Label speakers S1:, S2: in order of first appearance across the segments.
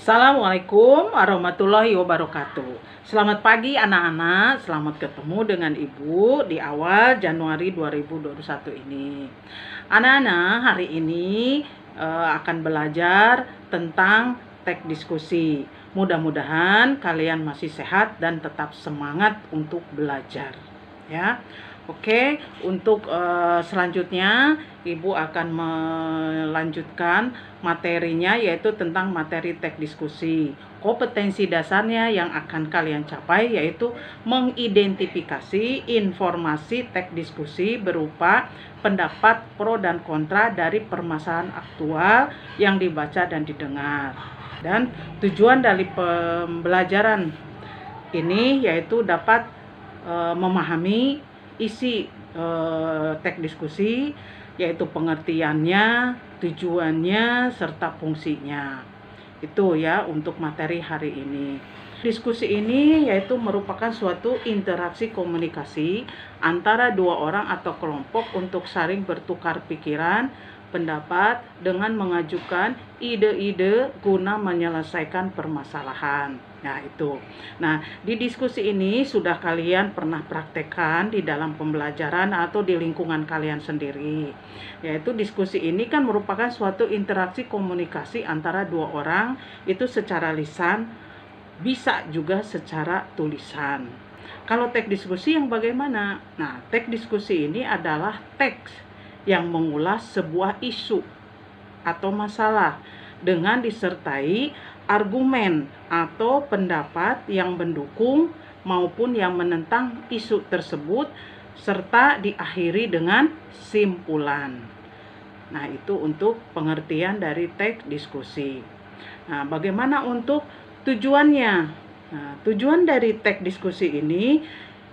S1: Assalamualaikum warahmatullahi wabarakatuh. Selamat pagi anak-anak, selamat ketemu dengan Ibu di awal Januari 2021 ini. Anak-anak, hari ini akan belajar tentang teks diskusi. Mudah-mudahan kalian masih sehat dan tetap semangat untuk belajar. Ya. Oke, untuk selanjutnya Ibu akan melanjutkan materinya, yaitu tentang materi teks diskusi. Kompetensi dasarnya yang akan kalian capai yaitu mengidentifikasi informasi teks diskusi berupa pendapat pro dan kontra dari permasalahan aktual yang dibaca dan didengar. Dan tujuan dari pembelajaran ini yaitu dapat memahami isi teks diskusi, yaitu pengertiannya, tujuannya, serta fungsinya. Itu ya untuk materi hari ini. Diskusi ini yaitu merupakan suatu interaksi komunikasi antara dua orang atau kelompok untuk saling bertukar pikiran, pendapat dengan mengajukan ide-ide guna menyelesaikan permasalahan. Nah, itu. Nah, di diskusi ini sudah kalian pernah praktekkan di dalam pembelajaran atau di lingkungan kalian sendiri. Yaitu diskusi ini kan merupakan suatu interaksi komunikasi antara dua orang, itu secara lisan, bisa juga secara tulisan. Kalau teks diskusi yang bagaimana? Nah, teks diskusi ini adalah teks yang mengulas sebuah isu atau masalah dengan disertai argumen atau pendapat yang mendukung maupun yang menentang isu tersebut, serta diakhiri dengan simpulan. Nah, itu untuk pengertian dari teks diskusi. Nah, bagaimana untuk tujuannya? Nah, tujuan dari teks diskusi ini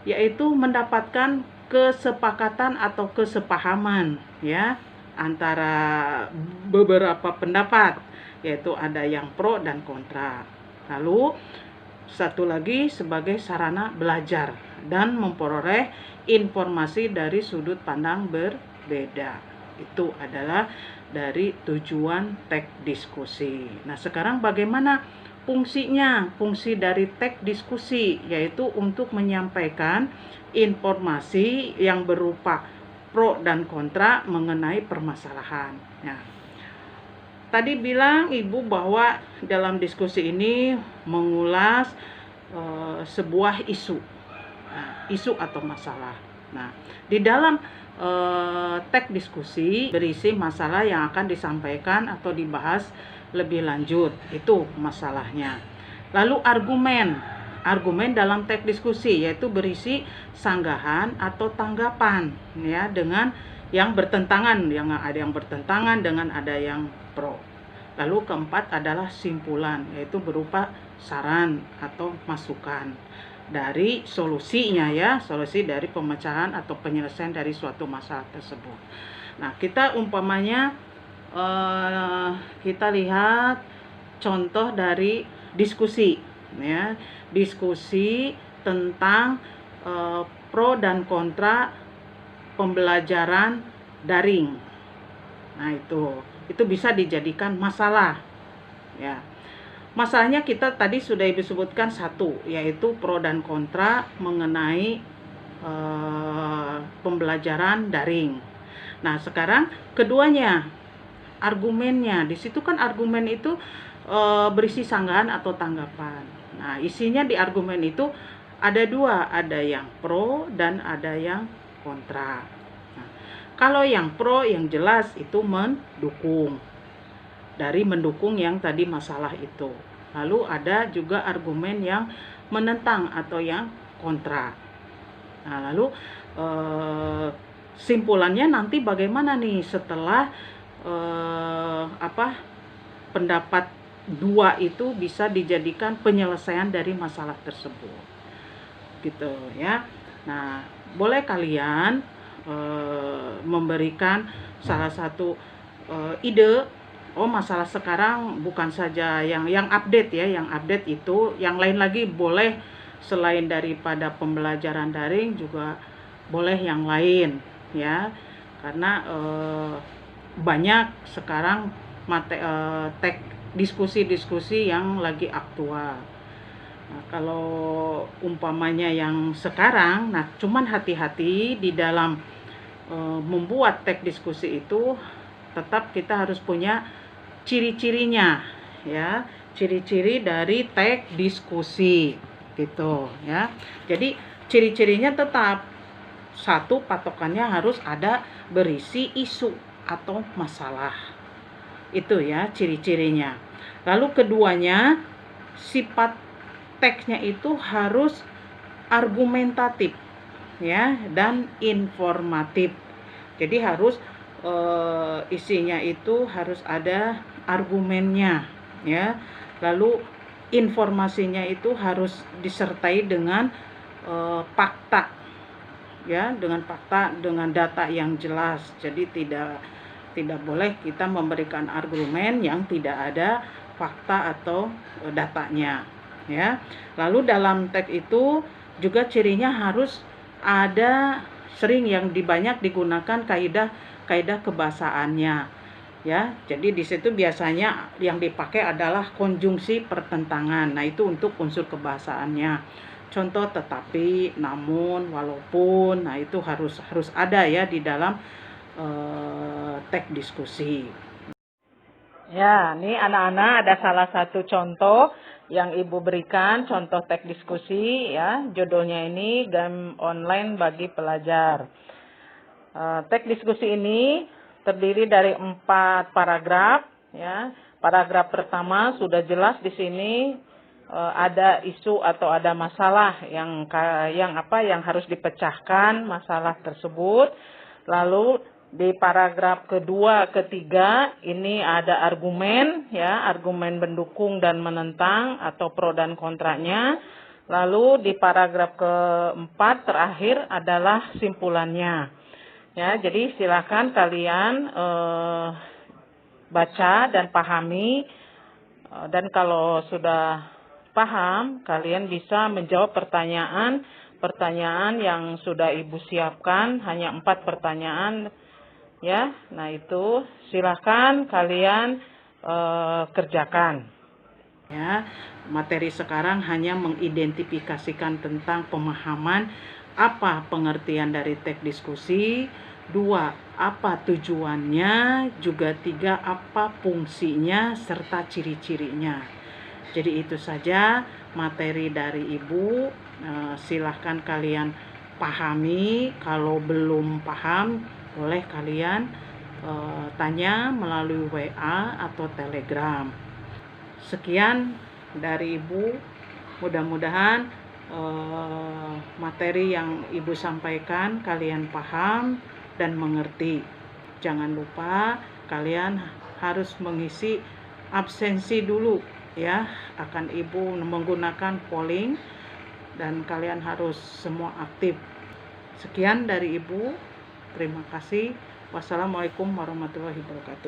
S1: yaitu mendapatkan kesepakatan atau kesepahaman ya antara beberapa pendapat, yaitu ada yang pro dan kontra. Lalu satu lagi sebagai sarana belajar dan memperoleh informasi dari sudut pandang berbeda. Itu adalah dari tujuan teks diskusi. Nah, sekarang bagaimana fungsinya? Fungsi dari teks diskusi yaitu untuk menyampaikan informasi yang berupa pro dan kontra mengenai permasalahan. Nah, tadi bilang Ibu bahwa dalam diskusi ini mengulas sebuah isu, isu atau masalah. Nah, di dalam teks diskusi berisi masalah yang akan disampaikan atau dibahas lebih lanjut, itu masalahnya. Lalu argumen dalam teks diskusi yaitu berisi sanggahan atau tanggapan ya dengan yang bertentangan, yang ada yang bertentangan dengan ada yang pro. Lalu keempat adalah simpulan, yaitu berupa saran atau masukan dari solusinya ya, solusi dari pemecahan atau penyelesaian dari suatu masalah tersebut. Nah, kita umpamanya kita lihat contoh dari diskusi ya, diskusi tentang pro dan kontra pembelajaran daring. Nah, itu bisa dijadikan masalah ya. Masalahnya kita tadi sudah disebutkan satu, yaitu pro dan kontra mengenai pembelajaran daring. Nah, sekarang keduanya, argumennya. Di situ kan argumen itu berisi sanggahan atau tanggapan. Nah, isinya di argumen itu ada dua, ada yang pro dan ada yang kontra. Nah, kalau yang pro yang jelas itu mendukung, dari mendukung yang tadi masalah itu. Lalu ada juga argumen yang menentang atau yang kontra. Nah, lalu simpulannya nanti bagaimana nih setelah pendapat dua itu bisa dijadikan penyelesaian dari masalah tersebut, gitu ya. Nah, boleh kalian memberikan salah satu ide. Masalah sekarang bukan saja yang update ya, yang update itu, yang lain lagi boleh, selain daripada pembelajaran daring juga boleh yang lain ya, karena banyak sekarang teks diskusi-diskusi yang lagi aktual. Nah, kalau umpamanya yang sekarang, nah cuman hati-hati di dalam membuat teks diskusi itu, tetap kita harus punya ciri-cirinya, ya, ciri-ciri dari teks diskusi gitu ya. Jadi ciri-cirinya tetap satu, patokannya harus ada berisi isu atau masalah, itu ya ciri-cirinya. Lalu keduanya, sifat teksnya itu harus argumentatif ya dan informatif. Jadi harus isinya itu harus ada argumennya ya. Lalu informasinya itu harus disertai dengan fakta ya, dengan fakta, dengan data yang jelas. Jadi tidak boleh kita memberikan argumen yang tidak ada fakta atau datanya ya. Lalu dalam teks itu juga cirinya harus ada, sering yang banyak digunakan kaidah kebahasaannya ya. Jadi di situ biasanya yang dipakai adalah konjungsi pertentangan. Nah, itu untuk unsur kebahasaannya. Contoh tetapi, namun, walaupun, nah itu harus ada ya di dalam teks diskusi. Ya, ini anak-anak ada salah satu contoh yang Ibu berikan, contoh teks diskusi ya. Judulnya ini game online bagi pelajar. Teks diskusi ini terdiri dari 4 paragraf ya. Paragraf pertama sudah jelas di sini ada isu atau ada masalah yang harus dipecahkan masalah tersebut. Lalu di paragraf kedua, ketiga ini ada argumen ya, argumen mendukung dan menentang atau pro dan kontranya. Lalu di paragraf keempat terakhir adalah simpulannya. Ya, jadi silakan kalian baca dan pahami, dan kalau sudah paham, kalian bisa menjawab pertanyaan yang sudah Ibu siapkan, hanya 4 pertanyaan ya. Nah, itu silakan kalian kerjakan. Ya, materi sekarang hanya mengidentifikasikan tentang pemahaman apa pengertian dari teks diskusi, 2, apa tujuannya, juga 3, apa fungsinya serta ciri-cirinya. Jadi itu saja materi dari Ibu. Silahkan kalian pahami. Kalau belum paham, boleh kalian tanya melalui WA atau Telegram. Sekian dari Ibu. Mudah-mudahan materi yang Ibu sampaikan kalian paham dan mengerti. Jangan lupa kalian harus mengisi absensi dulu ya. Akan Ibu menggunakan polling dan kalian harus semua aktif. Sekian dari Ibu. Terima kasih. Wassalamualaikum warahmatullahi wabarakatuh.